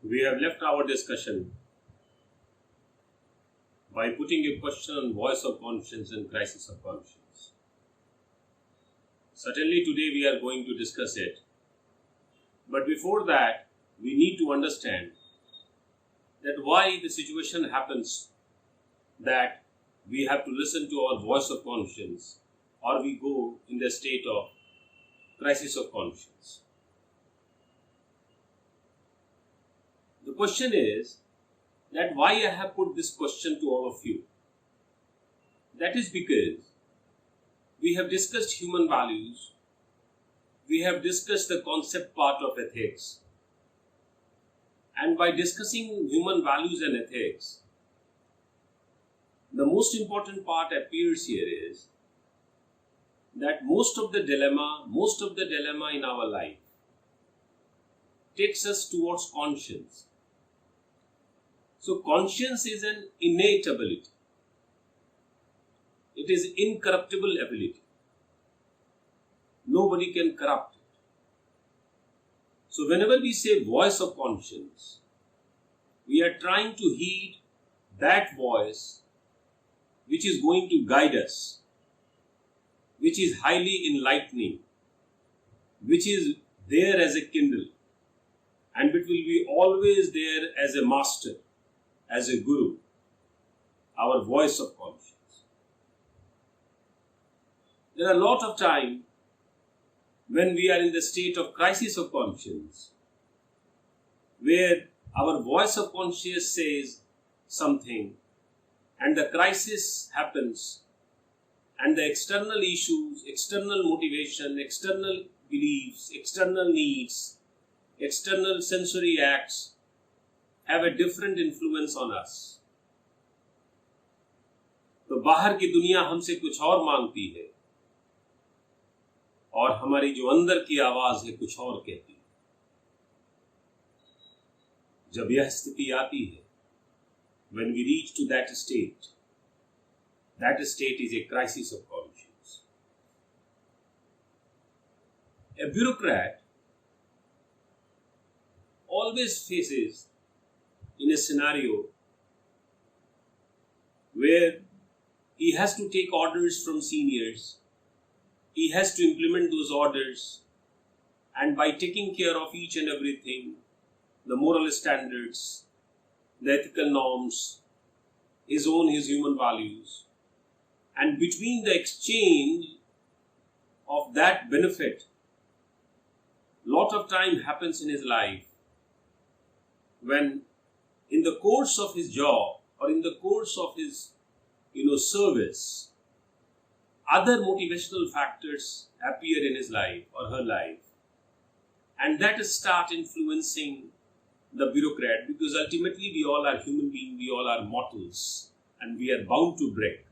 We have left our discussion by putting a question on voice of conscience and crisis of conscience. Certainly today we are going to discuss it. But before that, we need to understand that why the situation happens that we have to listen to our voice of conscience or we go in the state of crisis of conscience. The question is that why I have put this question to all of you. That is because we have discussed human values, we have discussed the concept part of ethics, and by discussing human values and ethics, the most important part appears here is that most of the dilemma in our life takes us towards conscience. So conscience is an innate ability. It is incorruptible ability. Nobody can corrupt it. So whenever we say voice of conscience, we are trying to heed that voice which is going to guide us, which is highly enlightening, which is there as a kindle, and it will be always there as a master, as a guru, our voice of conscience. There are a lot of times when we are in the state of crisis of conscience, where our voice of conscience says something, and the crisis happens, and the external issues, external motivation, external beliefs, external needs, external sensory acts have a different influence on us. तो बाहर की दुनिया हमसे कुछ और मांगती है और हमारी जो अंदर की आवाज है कुछ और कहती है. जब यह स्थिति आती है, when we reach to that state is a crisis of conscience. A bureaucrat always faces in a scenario where he has to take orders from seniors, he has to implement those orders, and by taking care of each and everything, the moral standards, the ethical norms, his human values, and between the exchange of that benefit, lot of time happens in his life when in the course of his job or in the course of his service, other motivational factors appear in his life or her life, and that start influencing the bureaucrat, because ultimately we all are human beings, we all are mortals, and we are bound to break.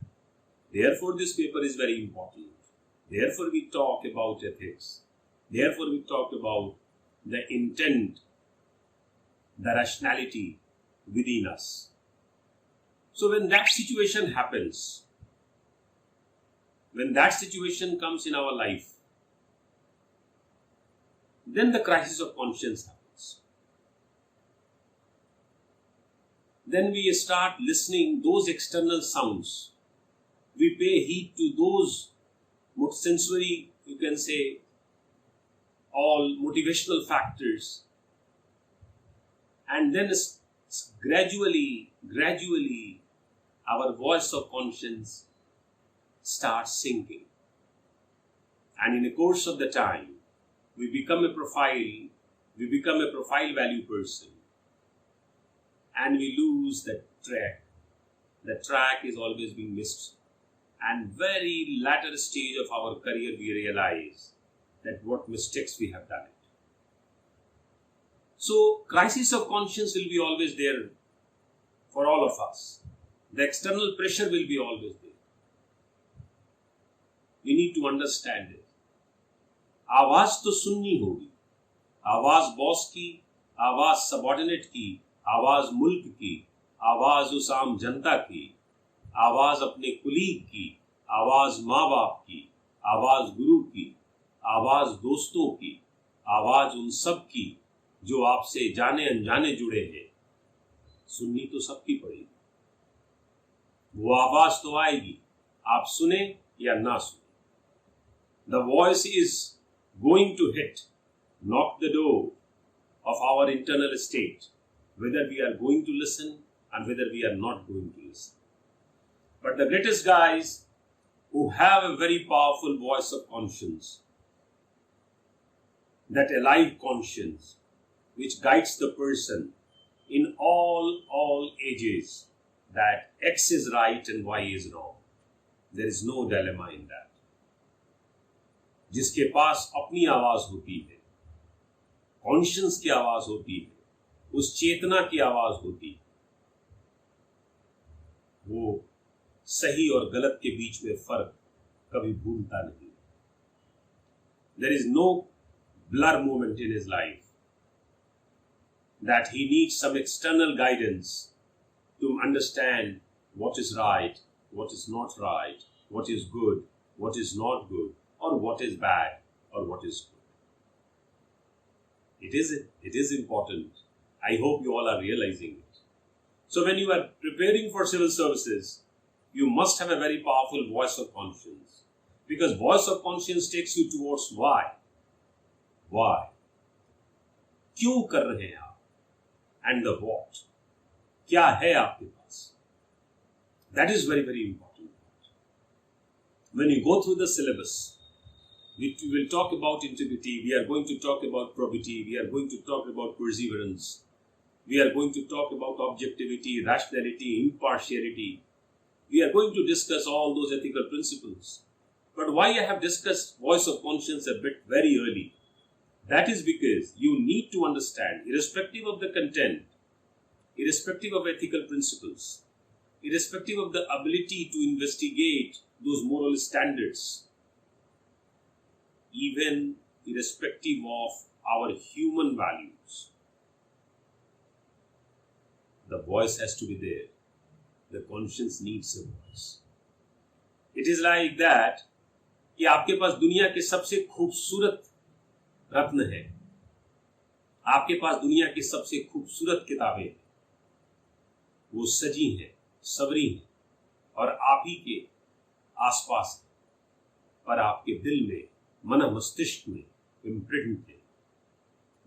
Therefore this paper is very important. Therefore we talk about ethics. Therefore we talk about the intent, the rationality within us. So when that situation happens, when that situation comes in our life, then the crisis of conscience happens. Then we start listening those external sounds. We pay heed to those sensory, you can say, all motivational factors. And then gradually, our voice of conscience starts sinking. And in the course of the time, we become a profile value person. And we lose that track. The track is always being missed. And very latter stage of our career, we realize that what mistakes we have done it. So, crisis of conscience will be always there for all of us. The external pressure will be always there. We need to understand it. आवाज तो सुननी होगी. आवाज boss की, आवाज subordinate की, आवाज मुल्क की, आवाज उस आम जनता की, आवाज अपने कुलीग की, आवाज माँ बाप की, आवाज गुरु की, आवाज दोस्तों की, आवाज उन सब की, जो आपसे जाने अनजाने जुड़े हैं, सुननी तो सबकी पड़ेगी। वो आवाज तो आएगी, आप सुने या ना सुने। The voice is going to hit, knock the door of our internal state, whether we are going to listen and whether we are not going to listen. But the greatest guys who have a very powerful voice of conscience, that alive conscience which guides the person in all ages, that X is right and Y is wrong. There is no dilemma in that. जिसके पास अपनी आवाज होती है, conscious की आवाज होती है, उस चेतना की आवाज होती है, वो सही और गलत के बीच में फर्क कभी भूलता नहीं। There is no blur moment in his life that he needs some external guidance to understand what is right, what is not right, what is good, what is not good, or what is bad, or what is good. It is important. I hope you all are realizing it. So when you are preparing for civil services, you must have a very powerful voice of conscience. Because voice of conscience takes you towards why. Why? क्यों कर रहे हैं आप? And the what. क्या है आपके पास? That is very, very important. When you go through the syllabus, we will talk about integrity, we are going to talk about probity, we are going to talk about perseverance, we are going to talk about objectivity, rationality, impartiality. We are going to discuss all those ethical principles. But why I have discussed voice of conscience a bit very early? That is because you need to understand, irrespective of the content, irrespective of ethical principles, irrespective of the ability to investigate those moral standards, even irrespective of our human values, the voice has to be there. The conscience needs a voice. It is like that कि आपके पास दुनिया के सबसे खूबसूरत रत्न है, आपके पास दुनिया की सबसे खूबसूरत किताबें हैं, वो सजी हैं, सवरी हैं और आप ही के आसपास हैं, पर आपके दिल में, मन मस्तिष्क में इम्प्रिंट है.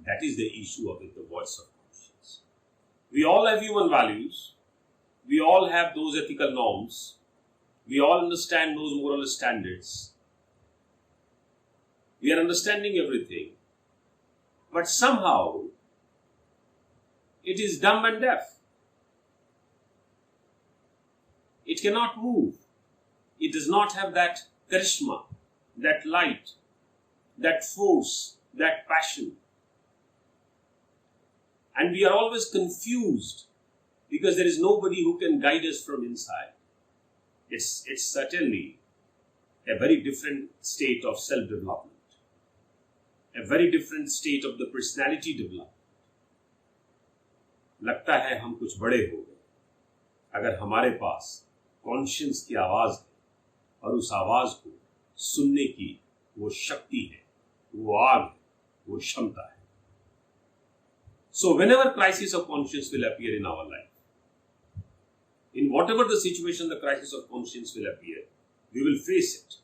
That is the issue of it, the voice of conscience. We all have human values. We all have those ethical norms. We all understand those moral standards. We are understanding everything. But somehow, it is dumb and deaf. It cannot move. It does not have that charisma, that light, that force, that passion. And we are always confused because there is nobody who can guide us from inside. It's certainly a very different state of self-development, a very different state of the personality development. लगता है हम कुछ बड़े हो गए अगर हमारे पास conscious की आवाज है और उस आवाज को सुनने की वो शक्ति है, वो आग है, वो क्षमता है. So whenever crisis of conscience will appear in our life, in whatever the situation the crisis of conscience will appear, we will face it.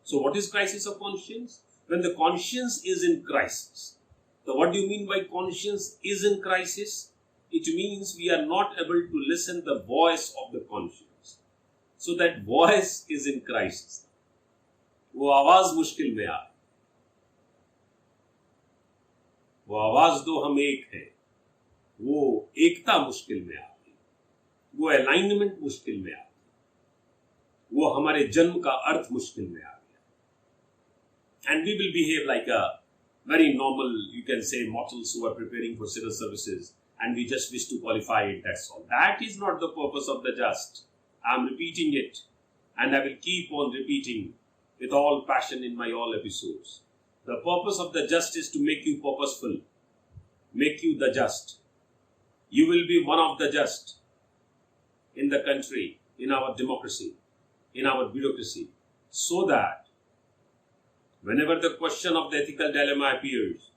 So what is crisis of conscience? When the conscience is in crisis. So what do you mean by conscience is in crisis? It means we are not able to listen the voice of the conscience. So that voice is in crisis. वो आवाज मुश्किल में आ, वो आवाज दो हम एक है, वो एकता मुश्किल में आ गई, वो अलाइनमेंट मुश्किल में आ गई, वो हमारे जन्म का अर्थ मुश्किल में आ गया. And we will behave like a very normal, you can say, mortals who are preparing for civil services and we just wish to qualify it, that's all. That is not the purpose of the just. I am repeating it and I will keep on repeating with all passion in my all episodes. The purpose of the just is to make you purposeful, make you the just. You will be one of the just in the country, in our democracy, in our bureaucracy, so that whenever the question of the ethical dilemma appears,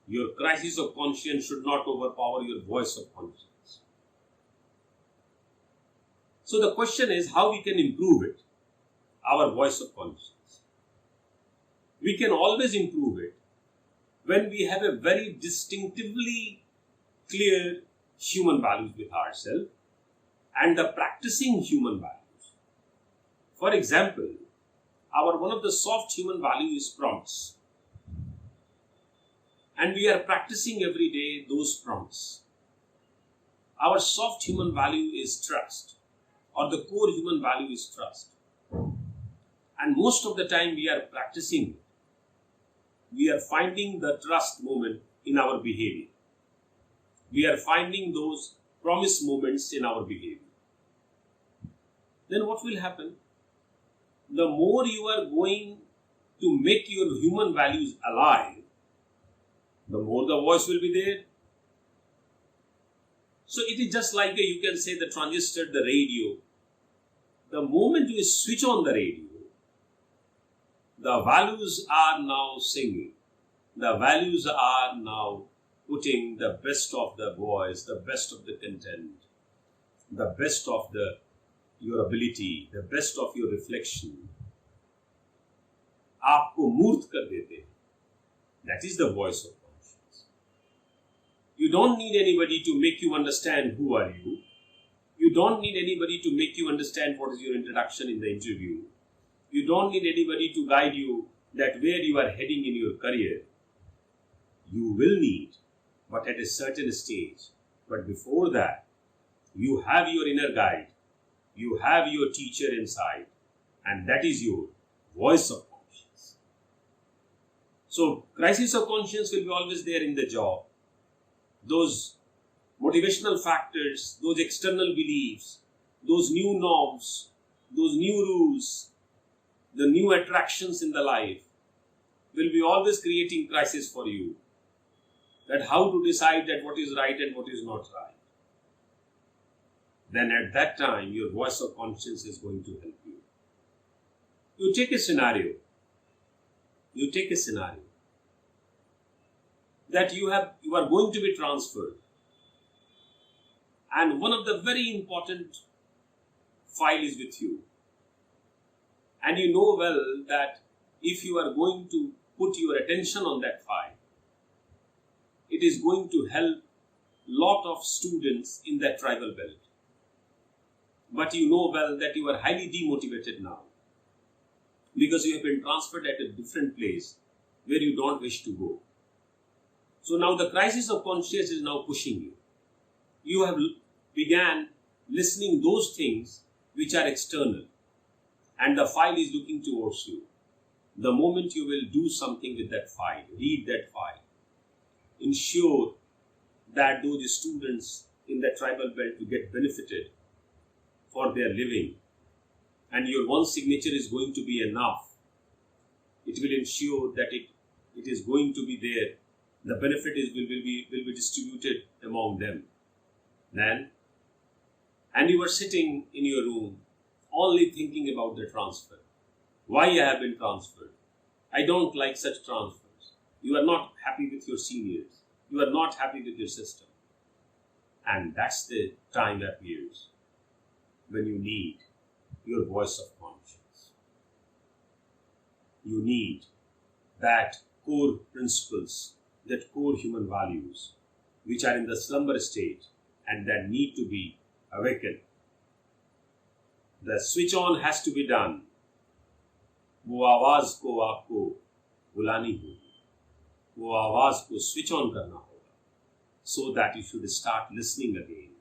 Your crisis of conscience should not overpower your voice of conscience. So the question is how we can improve it, our voice of conscience. We can always improve it when we have a very distinctively clear human values with ourselves and the practicing human values. For example, one of the soft human value is promise. And we are practicing every day those promise. Our soft human value is trust, or the core human value is trust. And most of the time we are practicing it. We are finding the trust moment in our behavior. We are finding those promise moments in our behavior. Then what will happen? The more you are going to make your human values alive, the more the voice will be there. So it is just like you can say the transistor, the radio. The moment you switch on the radio, the values are now singing. The values are now putting the best of the voice, the best of the content, the best of your ability, the best of your reflection. आपको मूर्त कर देते हैं. That is the voice of conscience. You don't need anybody to make you understand who are you. You don't need anybody to make you understand what is your introduction in the interview. You don't need anybody to guide you that where you are heading in your career. You will need, but at a certain stage. But before that, you have your inner guide. You have your teacher inside, and that is your voice of conscience. So, crisis of conscience will be always there in the job. Those motivational factors, those external beliefs, those new norms, those new rules, the new attractions in the life will be always creating crisis for you. That how to decide that what is right and what is not right. Then at that time, your voice of conscience is going to help you. You take a scenario. That you are going to be transferred. And one of the very important file is with you. And you know well that if you are going to put your attention on that file, it is going to help lot of students in that tribal belt. But you know well that you are highly demotivated now because you have been transferred at a different place where you don't wish to go. So now the crisis of conscience is now pushing you. You have began listening those things which are external and the file is looking towards you. The moment you will do something with that file, read that file, ensure that those students in the tribal belt will get benefited for their living, and your one signature is going to be enough. It will ensure that it is going to be there. The benefit will be distributed among them. Then, and you are sitting in your room only thinking about the transfer. Why I have been transferred? I don't like such transfers. You are not happy with your seniors. You are not happy with your system. And that's the time appears when you need your voice of conscience. You need that core principles, that core human values, which are in the slumber state and that need to be awakened. The switch on has to be done. वो आवाज को आपको बुलानी होगी, वो आवाज को switch on करना होगा, so that you should start listening again.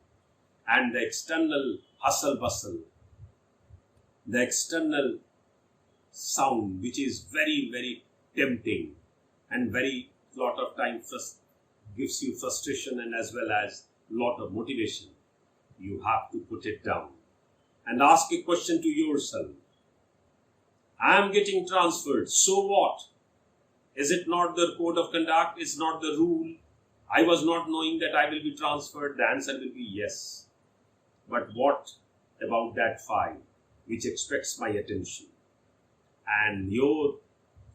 And the external hustle bustle, the external sound, which is very, very tempting and very lot of time gives you frustration and as well as lot of motivation, you have to put it down and ask a question to yourself. I am getting transferred, so what? Is it not the code of conduct? It's not the rule? I was not knowing that I will be transferred. The answer will be yes. But what about that file which expects my attention? And your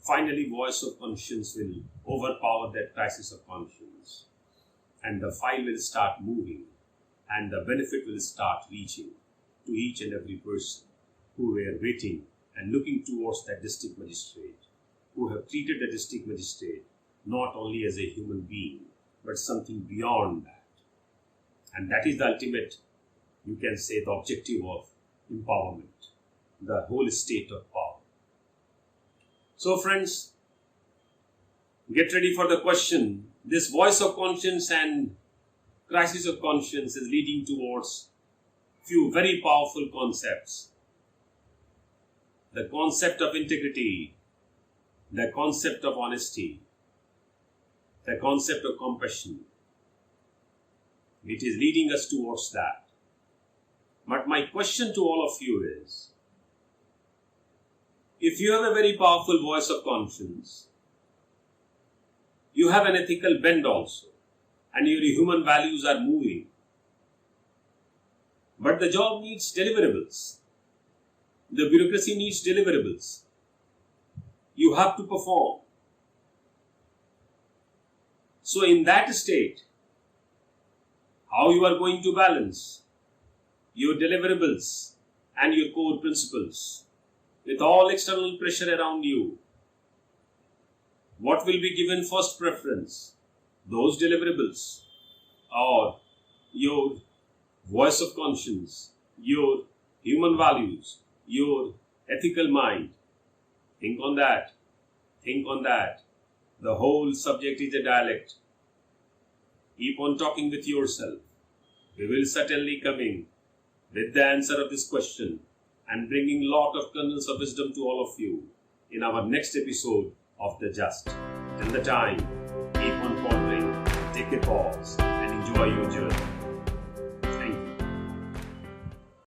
finally voice of conscience will overpower that crisis of conscience, and the file will start moving, and the benefit will start reaching to each and every person who were waiting and looking towards that district magistrate, who have treated the district magistrate not only as a human being, but something beyond that. And that is the ultimate, you can say, the objective of empowerment, the whole state of power. So friends, get ready for the question. This voice of conscience and crisis of conscience is leading towards few very powerful concepts. The concept of integrity, the concept of honesty, the concept of compassion. It is leading us towards that. But my question to all of you is, if you have a very powerful voice of conscience, you have an ethical bend also, and your human values are moving, but the job needs deliverables. The bureaucracy needs deliverables. You have to perform. So in that state, how you are going to balance your deliverables and your core principles with all external pressure around you? What will be given first preference? Those deliverables or your voice of conscience, your human values, your ethical mind? Think on that. Think on that. The whole subject is a dialect. Keep on talking with yourself. We will certainly coming with the answer of this question and bringing lot of kernels of wisdom to all of you in our next episode of The Just. Till the time, keep on pondering, take a pause and enjoy your journey.